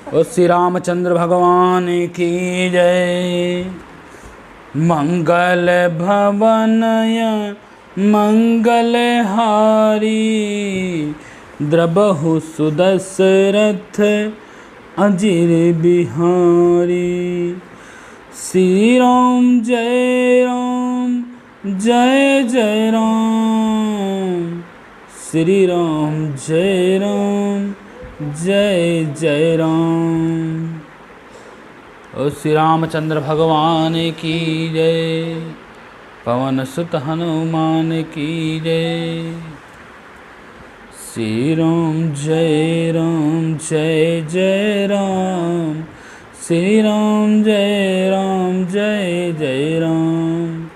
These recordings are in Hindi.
ओ श्री रामचंद्र भगवान की जय। मंगल भवनय मंगल हारी, द्रबहु सुदशरथ अजिर बिहारी। श्री राम जय राम जय जय राम, श्री राम जय राम जय जय राम। ओ श्री रामचंद्र भगवान की जय, पवन सुत हनुमान की जय। श्री राम जय जय राम, श्री राम जय जय राम,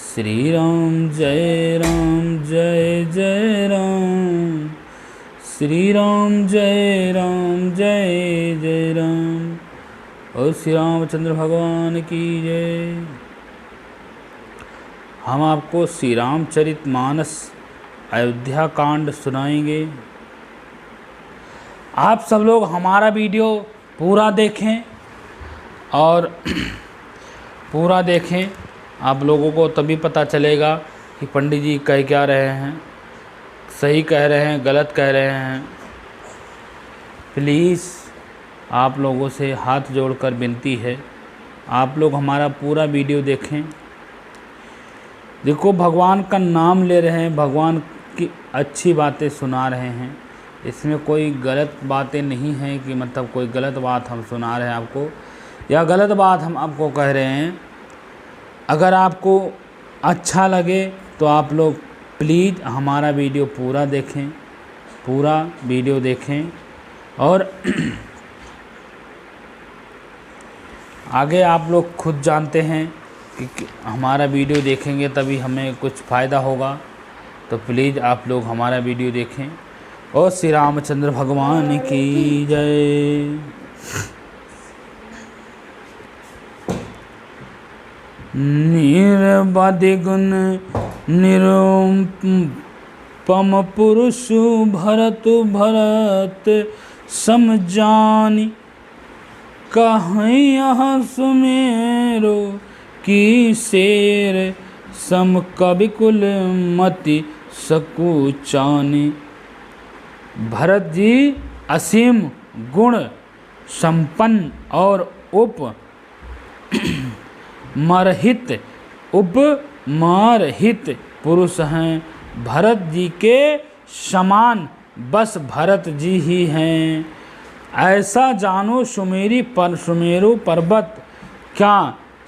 श्री राम जय जय राम, श्री राम जय जय राम। और श्री रामचंद्र भगवान की जय। हम आपको श्री रामचरितमानस अयोध्या कांड सुनाएंगे। आप सब लोग हमारा वीडियो पूरा देखें और पूरा देखें। आप लोगों को तभी पता चलेगा कि पंडित जी कह क्या रहे हैं, सही कह रहे हैं गलत कह रहे हैं। प्लीज़ आप लोगों से हाथ जोड़कर विनती है, आप लोग हमारा पूरा वीडियो देखें। देखो, भगवान का नाम ले रहे हैं, भगवान की अच्छी बातें सुना रहे हैं। इसमें कोई गलत बातें नहीं हैं कि मतलब कोई गलत बात हम सुना रहे हैं आपको या गलत बात हम आपको कह रहे हैं। अगर आपको अच्छा लगे तो आप लोग प्लीज़ हमारा वीडियो पूरा देखें, पूरा वीडियो देखें और आगे आप लोग खुद जानते हैं कि हमारा वीडियो देखेंगे तभी हमें कुछ फ़ायदा होगा। तो प्लीज़ आप लोग हमारा वीडियो देखें। और श्री रामचंद्र भगवान की जय। निरवधि गुण निरुपम पुरुषु भरत समजानि, कहीं यहाँ सुमेरो की शेर सम कवि कुल मति सकुचानी। भरत जी असीम गुण संपन्न और उपमारहित पुरुष हैं। भरत जी के समान बस भरत जी ही हैं। ऐसा जानो सुमेरु पर्वत क्या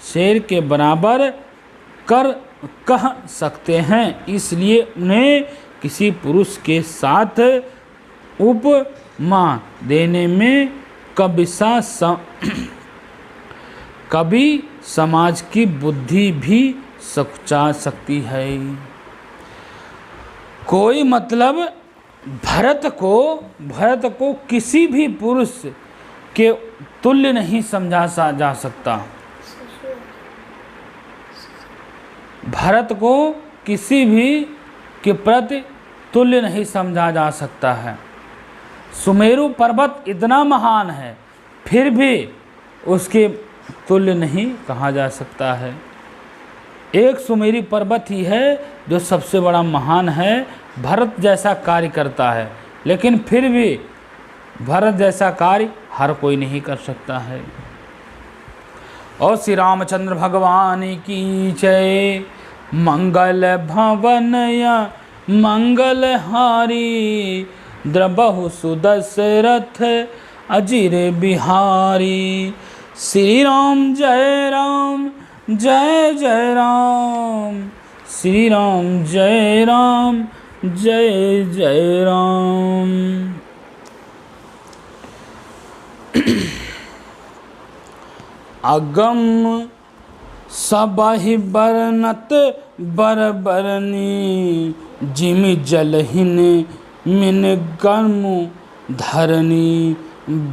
शेर के बराबर कह सकते हैं। इसलिए उन्हें किसी पुरुष के साथ उपमा देने में कभी समाज की बुद्धि भी सकुचा सकती है। कोई मतलब भरत को किसी भी पुरुष के तुल्य नहीं समझा जा सकता। भरत को किसी भी के प्रति तुल्य नहीं समझा जा सकता है। सुमेरु पर्वत इतना महान है फिर भी उसके तुल्य नहीं कहा जा सकता है। एक सुमेरु पर्वत ही है जो सबसे बड़ा महान है, भरत जैसा कार्य करता है, लेकिन फिर भी भरत जैसा कार्य हर कोई नहीं कर सकता है। और श्री रामचंद्र भगवान की जय। मंगल भवनया मंगल हारी, द्रबहु सुदशरथ अजिर बिहारी। श्री राम जय जय राम, श्री राम जय जय राम। अगम सबहि बरनत बरबरनी, जिमि जलहिन मिन गर्म धरनी।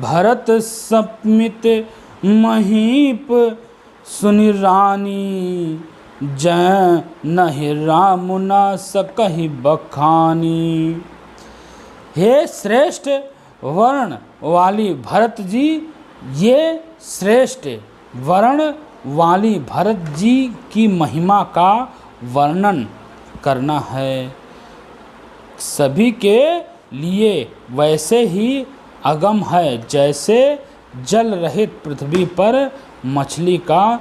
भरत सपमित महीप सुनि रानी, जय नहि राम ना सकहि बखानी। हे श्रेष्ठ वर्ण वाली भरत जी, ये श्रेष्ठ वर्ण वाली भरत जी की महिमा का वर्णन करना है। सभी के लिए वैसे ही अगम है जैसे जल रहित पृथ्वी पर मछली का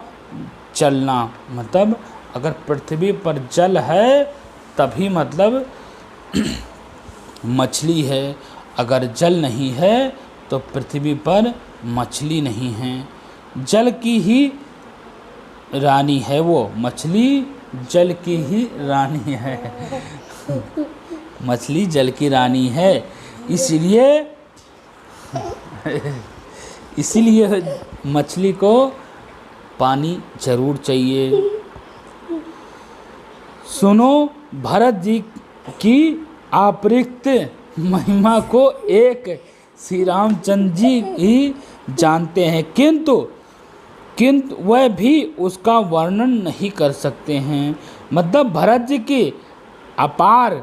चलना। मतलब अगर पृथ्वी पर जल है तभी मतलब मछली है, अगर जल नहीं है तो पृथ्वी पर मछली नहीं है। जल की ही रानी है वो, मछली जल की ही रानी है। मछली जल की रानी है, इसीलिए मछली को पानी जरूर चाहिए। सुनो, भरत जी की अपरिक्त महिमा को एक श्री रामचंद्र जी ही जानते हैं, किंतु वह भी उसका वर्णन नहीं कर सकते हैं। मतलब भरत जी की अपार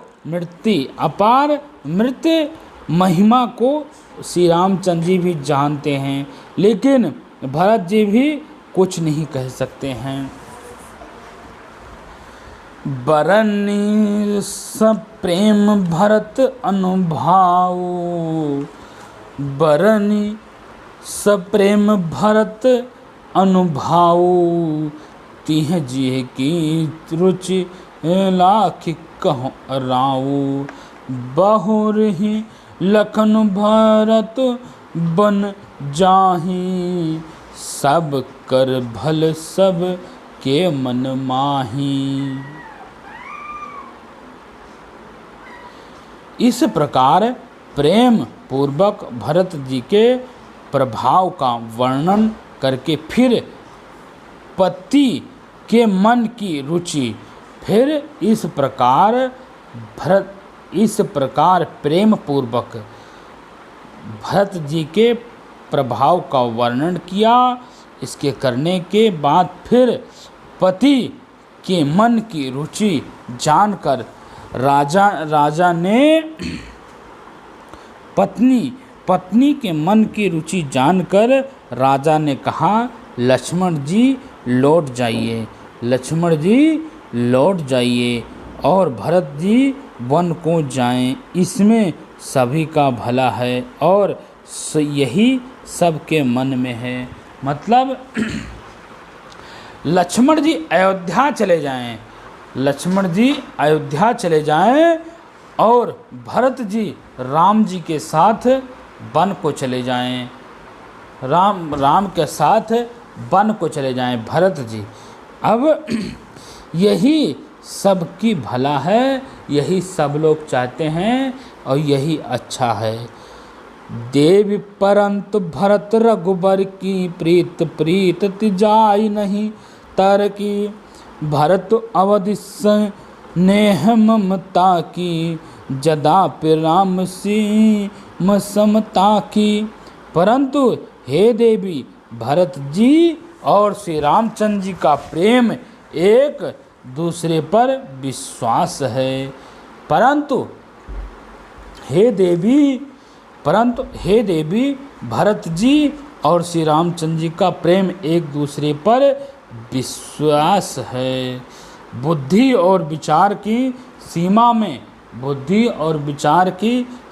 मृत्यु महिमा को श्री रामचंद्र जी भी जानते हैं, लेकिन भरत जी भी कुछ नहीं कह सकते हैं। बरनी सप्रेम भरत अनुभाव, बरनी सप्रेम भरत अनुभाव, तिह जिह की रुचि लाख कहूँ राऊ, बहुर ही लखन भरत बन जाही, सब कर भल सब के मन माही। इस प्रकार प्रेम पूर्वक भरत जी के प्रभाव का वर्णन करके फिर पति के मन की रुचि, फिर इस प्रकार प्रेम पूर्वक भरत जी के प्रभाव का वर्णन किया। इसके करने के बाद फिर पति के मन की रुचि जानकर राजा ने पत्नी के मन की रुचि जानकर राजा ने कहा, लक्ष्मण जी लौट जाइए, लक्ष्मण जी लौट जाइए और भरत जी वन को जाएं, इसमें सभी का भला है और यही सबके मन में है। मतलब लक्ष्मण जी अयोध्या चले जाएं, लक्ष्मण जी अयोध्या चले जाएं और भरत जी राम जी के साथ वन को चले जाएं, राम के साथ वन को चले जाएं भरत जी। अब यही सबकी भला है, यही सब लोग चाहते हैं और यही अच्छा है। देव परंतु भरत रघुबर की प्रीत तिजाई नहीं तर की, भरत अवधि स्नेह ममता की, जदापि राम सीम समता की। परंतु हे देवी, भरत जी और श्री रामचंद्र जी का प्रेम एक दूसरे पर विश्वास है। परंतु हे देवी, भरत जी और श्री रामचंद्र जी का प्रेम एक दूसरे पर विश्वास है। बुद्धि और विचार की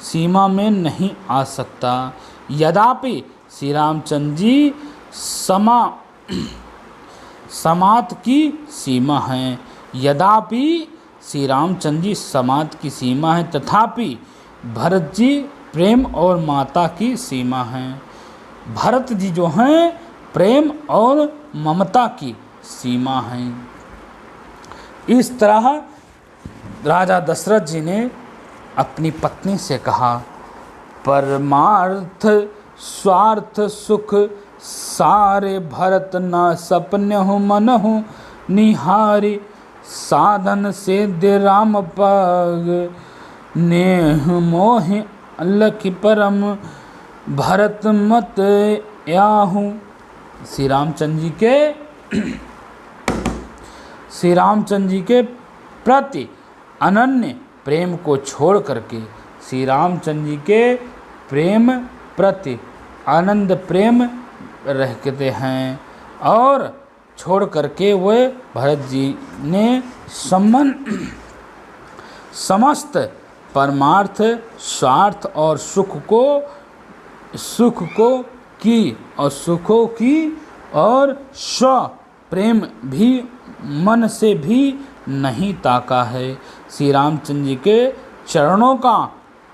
सीमा में नहीं आ सकता। यद्यपि श्री रामचंद्र जी समात की सीमा है, यद्यपि श्री रामचंद्र जी समात की सीमा है, तथापि भरत जी प्रेम और माता की सीमा है। भरत जी जो हैं प्रेम और ममता की सीमा हैं। इस तरह राजा दशरथ जी ने अपनी पत्नी से कहा, परमार्थ स्वार्थ सुख सारे भरत न सपन्यहु मनहु निहारी, साधन से दे राम पग नेह मोहि लखि परम भरत मत याहू। श्री रामचंद्र जी के प्रति अनन्य प्रेम को छोड़ करके, श्री रामचंद्र जी के प्रति आनंद प्रेम रखते हैं और छोड़ करके वे भरत जी ने समस्त परमार्थ स्वार्थ और सुखों की और स्व प्रेम भी मन से भी नहीं ताका है। श्री रामचंद्र जी के चरणों का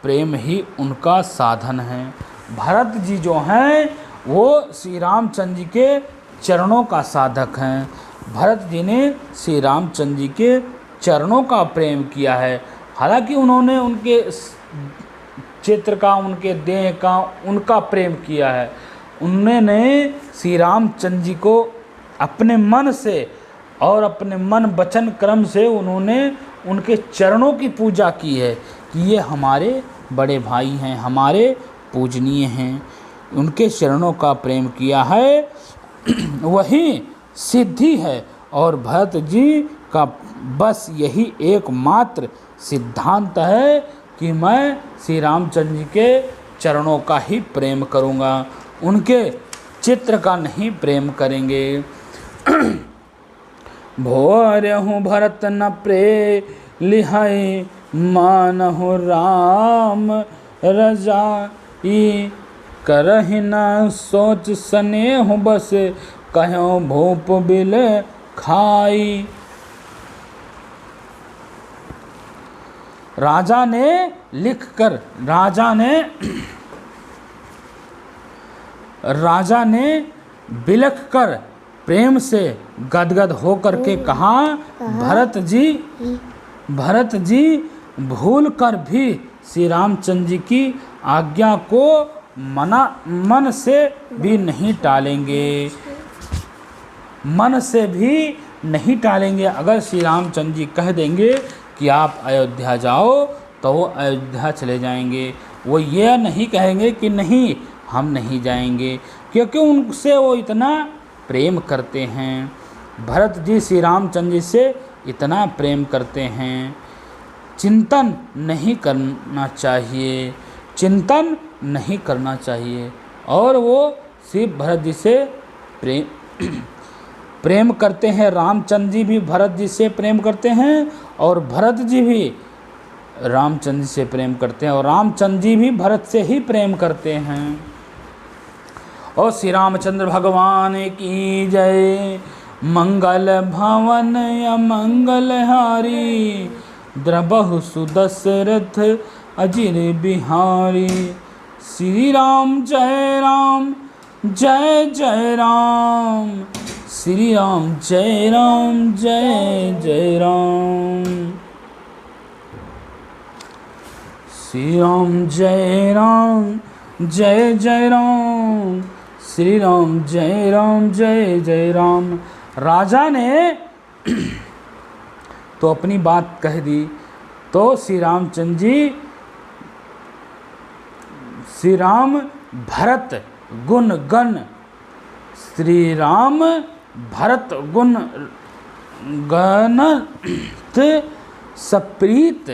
प्रेम ही उनका साधन है। भरत जी जो हैं वो श्री रामचंद्र जी के चरणों का साधक हैं। भरत जी ने श्री रामचंद्र जी के चरणों का प्रेम किया है। हालांकि उन्होंने उनके चित्र का, उनके देह का, उनका प्रेम किया है। उन्होंने श्री रामचंद्र जी को अपने मन से और अपने मन वचन क्रम से उन्होंने उनके चरणों की पूजा की है कि ये हमारे बड़े भाई हैं, हमारे पूजनीय हैं। उनके चरणों का प्रेम किया है, वही सिद्धि है। और भरत जी का बस यही एकमात्र सिद्धांत है कि मैं श्री रामचंद्र जी के चरणों का ही प्रेम करूँगा, उनके चित्र का नहीं प्रेम करेंगे। भोरहु भरत न प्रे लिहाई मानहु राम रजाई करहि न सोच स्नेह बस कहो भूप बिल खाई। राजा ने लिखकर राजा ने बिलख कर प्रेम से गदगद होकर के कहा, भरत जी भूल कर भी श्री रामचंद्र जी की आज्ञा को मन से भी नहीं टालेंगे, मन से भी नहीं टालेंगे। अगर श्री रामचंद्र जी कह देंगे कि आप अयोध्या जाओ तो वो अयोध्या चले जाएंगे। वो ये नहीं कहेंगे कि नहीं हम नहीं जाएंगे, क्योंकि उनसे वो इतना प्रेम करते हैं। भरत जी श्री रामचंद्र जी से इतना प्रेम करते हैं। चिंतन नहीं करना चाहिए और वो श्री भरत जी से प्रेम करते हैं। रामचंद्र जी भी भरत जी से प्रेम करते हैं और भरत जी भी रामचंद्र जी से प्रेम करते हैं और रामचंद्र जी भी भरत से ही प्रेम करते हैं। और श्री रामचंद्र भगवान की जय। मंगल भवन अमंगल हारी द्रबहु सुदशरथ अजिर बिहारी। श्री राम जय राम जय जय राम, श्री राम जय राम जय जय राम, श्री राम जय राम जय जय राम, श्री राम जय राम जय जय राम। राजा ने तो अपनी बात कह दी, तो श्री रामचंद्र जी श्री राम भरत गुण गण, श्री राम भरत गुण गणत सप्रीत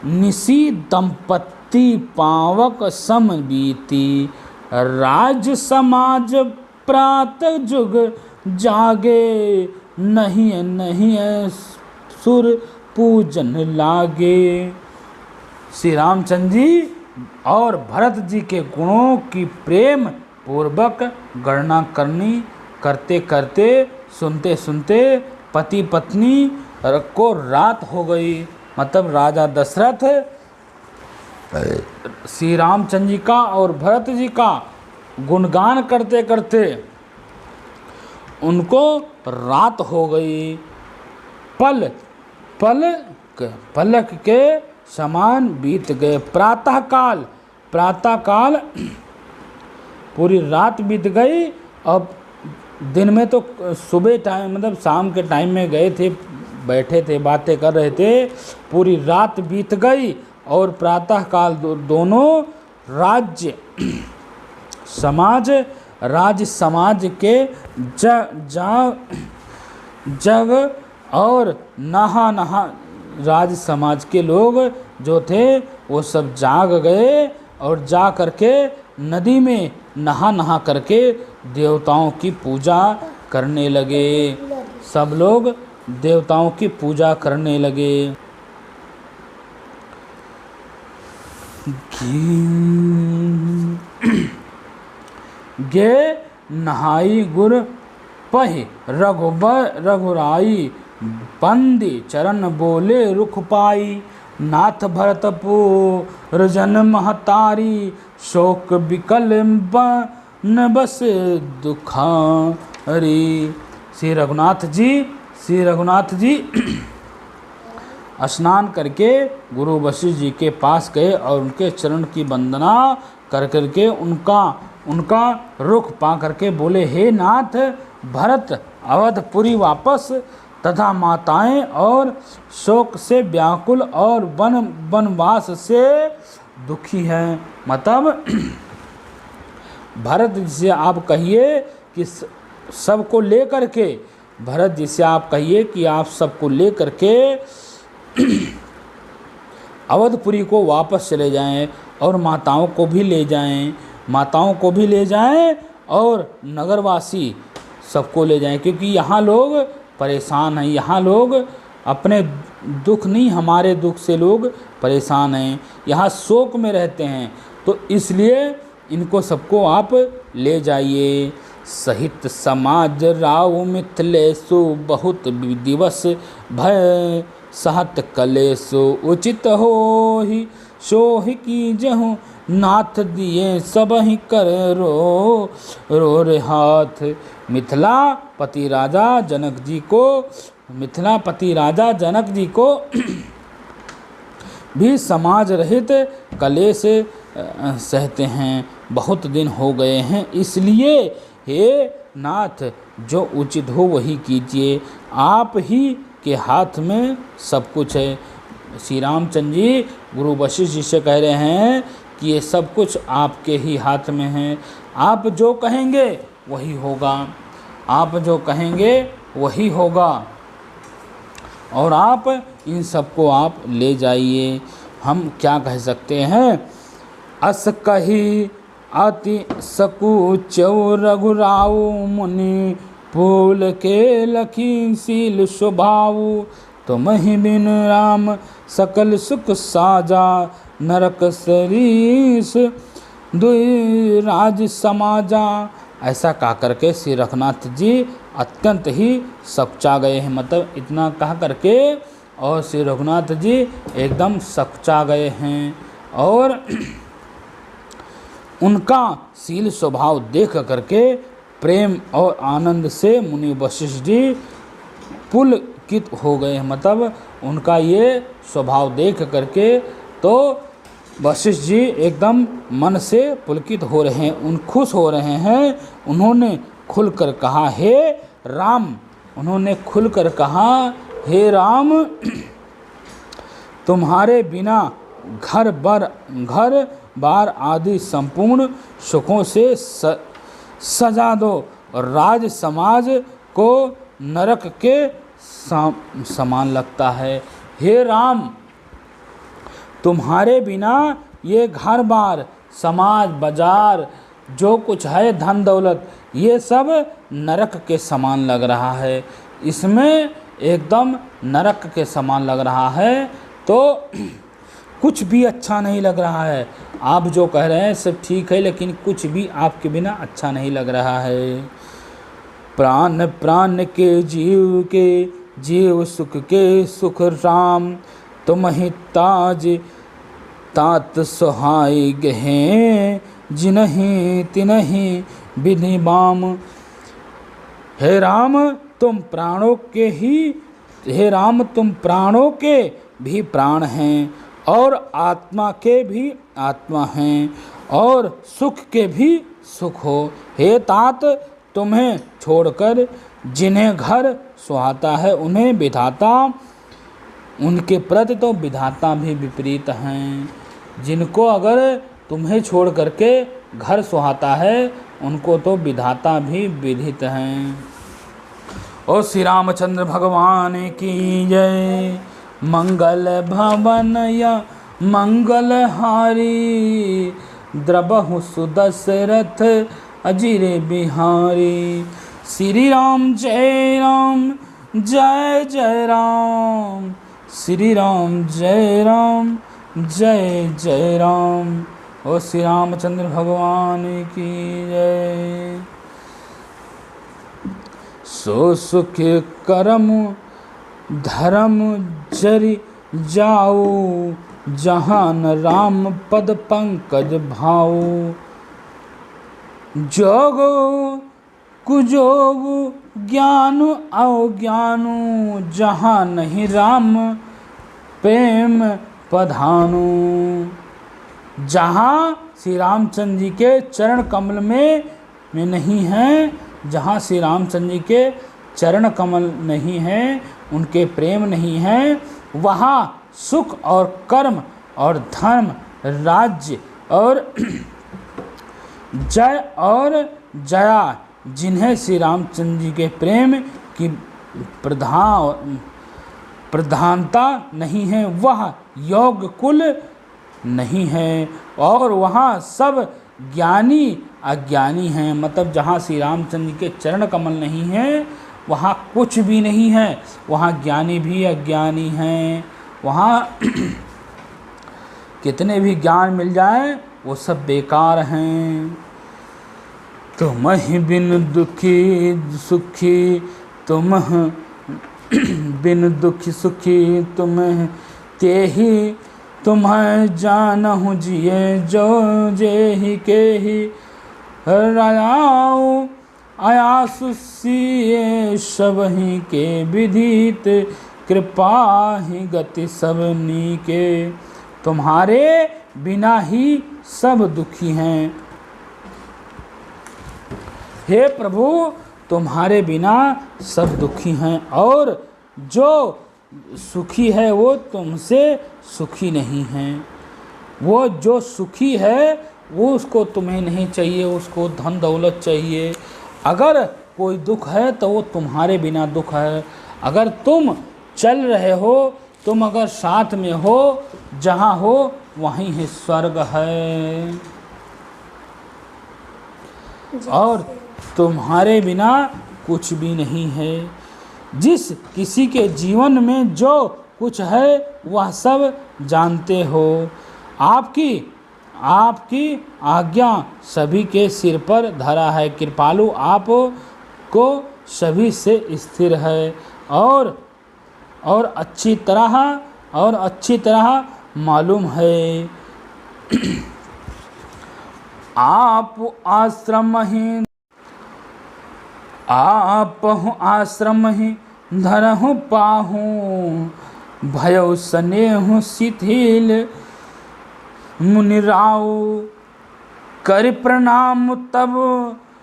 निसी दंपत्ति पावक सम बीती। राज समाज प्रात जुग जागे, नहीं सुर पूजन लागे। श्री रामचंद्र जी और भरत जी के गुणों की प्रेम पूर्वक गणना करते करते सुनते सुनते पति पत्नी को रात हो गई। मतलब राजा दशरथ श्री रामचंद्र जी का और भरत जी का गुणगान करते करते उनको रात हो गई। पलक के समान बीत गए। प्रातःकाल पूरी रात बीत गई। अब दिन में तो सुबह टाइम मतलब शाम के टाइम में गए थे, बैठे थे, बातें कर रहे थे, पूरी रात बीत गई और प्रातःकाल दोनों राज्य समाज के जग और नहा राज समाज के लोग जो थे वो सब जाग गए और जा करके नदी में नहा नहा करके देवताओं की पूजा करने लगे। सब लोग देवताओं की पूजा करने लगे। गे नहाई गुर पहि रघुराई बंदी चरण बोले रुख पाई। नाथ भरतपुर जन महतारी शोक विकल बन बस दुखारी। श्री रघुनाथ जी स्नान करके गुरु वशिष्ठ जी के पास गए और उनके चरण की वंदना कर करके उनका रुख पा करके बोले, हे नाथ, भरत अवधपुरी वापस तथा माताएं और शोक से व्याकुल और वनवास से दुखी हैं। मतलब भरत जी से आप कहिए कि सबको लेकर के, भरत जी से आप कहिए कि आप सबको लेकर के अवधपुरी को वापस चले जाएं और माताओं को भी ले जाएं और नगरवासी सबको ले जाएं, क्योंकि यहाँ लोग परेशान हैं। यहाँ लोग अपने दुख नहीं, हमारे दुख से लोग परेशान हैं, यहाँ शोक में रहते हैं, तो इसलिए इनको सबको आप ले जाइए। सहित समाज राव मिथिलेशु बहुत दिवस भय सहत कलेशु उचित हो ही सोहि की जहु नाथ दिए सब ही कर रो रे हाथ। मिथिलापति राजा जनक जी को भी समाज रहित कलेश सहते हैं, बहुत दिन हो गए हैं, इसलिए हे नाथ जो उचित हो वही कीजिए, आप ही के हाथ में सब कुछ है। श्री रामचंद्र जी गुरु वशिष्ठ जी से कह रहे हैं कि ये सब कुछ आपके ही हाथ में है, आप जो कहेंगे वही होगा, आप जो कहेंगे वही होगा, और आप इन सबको आप ले जाइए। हम क्या कह सकते हैं, अस कही अति सकुचौ रघुराऊ मुनि फूल के लखी शील स्वभाऊ। तुम ही बिन राम सकल सुख साजा नरक सरीस दुई राज समाजा। ऐसा कह करके श्री रघुनाथ जी अत्यंत ही सकचा गए हैं, मतलब इतना कह करके और श्री रघुनाथ जी एकदम सकचा गए हैं, और उनका शील स्वभाव देख करके प्रेम और आनंद से मुनि वशिष्ठ जी पुलकित हो गए हैं। मतलब उनका ये स्वभाव देख करके तो वशिष्ठ जी एकदम मन से पुलकित हो रहे हैं, खुश हो रहे हैं। उन्होंने खुलकर कहा, हे राम, उन्होंने खुलकर कहा, हे राम, तुम्हारे बिना घर बार आदि संपूर्ण सुखों से सजा दो, राज समाज को नरक के समान लगता है। हे राम, तुम्हारे बिना ये घर बार, समाज, बाजार, जो कुछ है, धन दौलत, ये सब नरक के समान लग रहा है, इसमें एकदम नरक के समान लग रहा है, तो कुछ भी अच्छा नहीं लग रहा है। आप जो कह रहे हैं सब ठीक है, लेकिन कुछ भी आपके बिना अच्छा नहीं लग रहा है। प्राण प्राण के जीव सुख के सुख राम, तुम ही ताज तात सुहाई गहे, जिनहि तिनहि विधि बाम। हे राम, तुम प्राणों के भी प्राण हैं, और आत्मा के भी आत्मा हैं, और सुख के भी सुख हो। हे तात, तुम्हें छोड़कर जिन्हें घर सुहाता है उन्हें विधाता, उनके प्रति तो विधाता भी विपरीत हैं। जिनको अगर तुम्हें छोड़ करके घर सुहाता है उनको तो विधाता भी विधित हैं। और श्री रामचंद्र भगवान की जय। मंगल भवन या मंगलहारी, द्रबहु सुदशरथ अजिरे बिहारी। श्री राम जय राम जय जय राम, श्री राम जय राम जय जय राम। ओ श्री रामचंद्र भगवान की जय। सो सुख करम धर्म जरि जाओ, जहान राम पद पंकज भाओ। जोग कुजोग ज्ञान अज्ञानु, जहाँ नहीं राम प्रेम पधानु। जहाँ श्री रामचंद्र जी के चरण कमल में नहीं है, जहाँ श्री रामचंद्र जी के चरण कमल नहीं है, उनके प्रेम नहीं है, वहाँ सुख और कर्म और धर्म, राज्य और जय और जया, जिन्हें श्री रामचंद्र जी के प्रेम की प्रधानता नहीं है, वह योग कुल नहीं है। और वहाँ सब ज्ञानी अज्ञानी हैं। मतलब जहाँ श्री रामचंद्र जी के चरण कमल नहीं है, वहाँ कुछ भी नहीं है, वहाँ ज्ञानी भी अज्ञानी हैं। वहाँ कितने भी ज्ञान मिल जाए वो सब बेकार हैं। तुम ही बिन दुखी सुखी, तुम बिन दुखी सुखी तुम ते ही, तुम्हें जानहु जिए जो जेहि के ही। रायाओ आयासु सिए सबहि के विदित, कृपा ही गति सबनी के। तुम्हारे बिना ही सब दुखी हैं। हे प्रभु, तुम्हारे बिना सब दुखी हैं, और जो सुखी है वो तुमसे सुखी नहीं है। वो जो सुखी है वो उसको तुम्हें नहीं चाहिए, उसको धन दौलत चाहिए। अगर कोई दुख है तो वो तुम्हारे बिना दुख है। अगर तुम चल रहे हो, तुम अगर साथ में हो, जहाँ हो वहीं है स्वर्ग है। और तुम्हारे बिना कुछ भी नहीं है। जिस किसी के जीवन में जो कुछ है वह सब जानते हो। आपकी आज्ञा सभी के सिर पर धरा है। कृपालु आप को सभी से स्थिर है, और अच्छी तरह मालूम है। आप आश्रम ही धरहु पाहूँ, भयो स्नेहु शिथिल मुनिराव। कर प्रणाम तब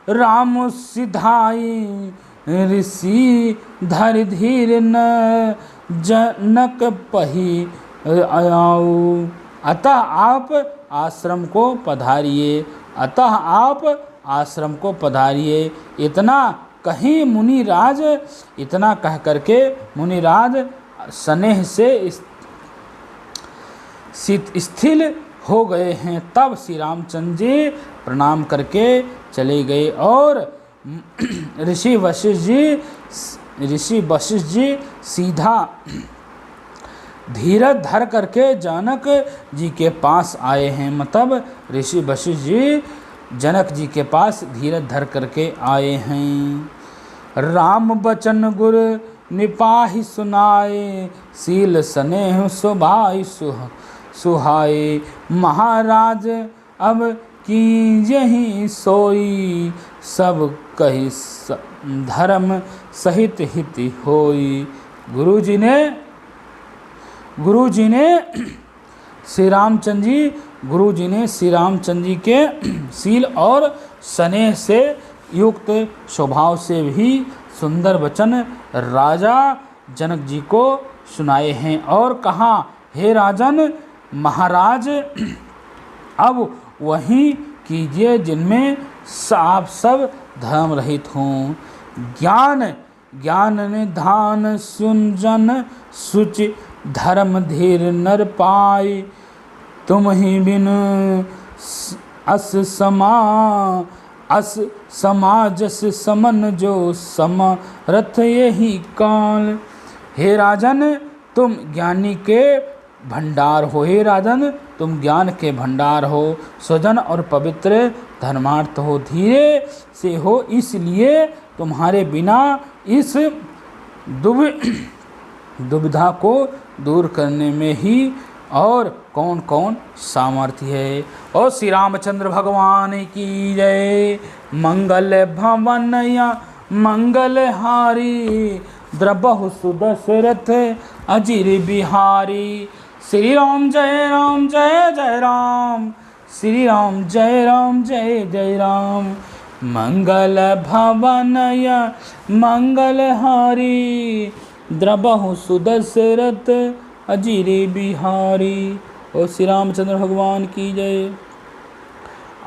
राम सिधाई, ऋषि धर धीर न जनक पही आयाऊ। अतः आप आश्रम को पधारिए, अतः आप आश्रम को पधारिए। इतना कहीं मुनिराज, इतना कह करके मुनिराज स्नेह से स्थिर हो गए हैं। तब श्री रामचंद्र जी प्रणाम करके चले गए, और ऋषि वशिष्ठ जी सीधा धीरज धर करके जनक जी के पास आए हैं। मतलब ऋषि वशिष्ठ जी जनक जी के पास धीरज धर करके आए हैं। राम बचन गुर निपाहि सुनाए, सील स्नेह सुभाई सुहाए। महाराज अब कीजहि सोई, सब कहि धर्म सहित हित होई। गुरु जी ने श्री रामचंद्र जी के शील और स्नेह से युक्त स्वभाव से भी सुंदर वचन राजा जनक जी को सुनाए हैं, और कहा, हे राजन, महाराज अब वही कीजिए जिनमें आप सब धर्म रहित हों। ज्ञान निधान सुनजन सुचि, धर्म धीर नर पाई। तुम ही बिन अस समाजस समन जो समरथ यही काल। हे राजन तुम ज्ञानी के भंडार हो, हे राजन तुम ज्ञान के भंडार हो, स्वजन और पवित्र धर्मार्थ हो, धीरे से हो इसलिए तुम्हारे बिना इस दुविधा को दूर करने में ही और कौन कौन सामर्थ्य है। और श्री रामचंद्र भगवान की जय। मंगल भवन या मंगलहारी द्रबहु सुदशरथ अजिर बिहारी। श्री राम जय राम जय जय राम, श्री राम जय राम जय जय राम। मंगल भवन या मंगलहारी द्रबहु सुदशरथ अजिर बिहारी। और श्री रामचंद्र भगवान की जय।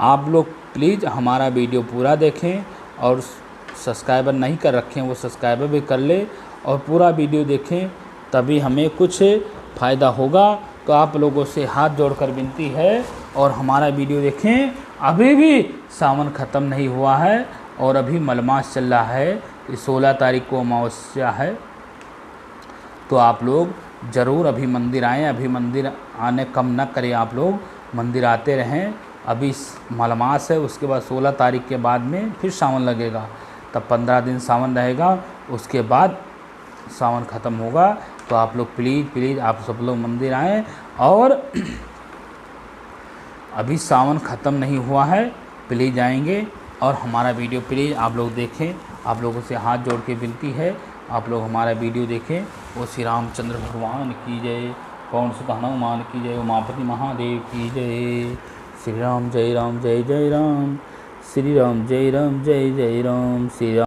आप लोग प्लीज़ हमारा वीडियो पूरा देखें और सब्सक्राइबर नहीं कर रखे हैं वो सब्सक्राइबर भी कर ले और पूरा वीडियो देखें, तभी हमें कुछ फ़ायदा होगा। तो आप लोगों से हाथ जोड़कर विनती है और हमारा वीडियो देखें। अभी भी सावन ख़त्म नहीं हुआ है और अभी मलमास चल रहा है। 16 तारीख को अमावस्या है, तो आप लोग ज़रूर अभी मंदिर आएँ। अभी मंदिर आने कम न करें, आप लोग मंदिर आते रहें। अभी मलमास है, उसके बाद 16 तारीख के बाद में फिर सावन लगेगा, तब 15 दिन सावन रहेगा, उसके बाद सावन ख़त्म होगा। तो आप लोग प्लीज़ आप सब लोग मंदिर आएँ। और अभी सावन ख़त्म नहीं हुआ है, प्लीज़ आएंगे और हमारा वीडियो प्लीज़ आप लोग देखें। आप लोगों से हाथ जोड़ के विनती है, आप लोग हमारा वीडियो देखें। और श्री रामचंद्र भगवान की जय, पवन सुत हनुमान की जय, उमापति महादेव की जय। श्री राम जय राम जय जय राम, श्री राम जय राम जय जय राम, श्री राम।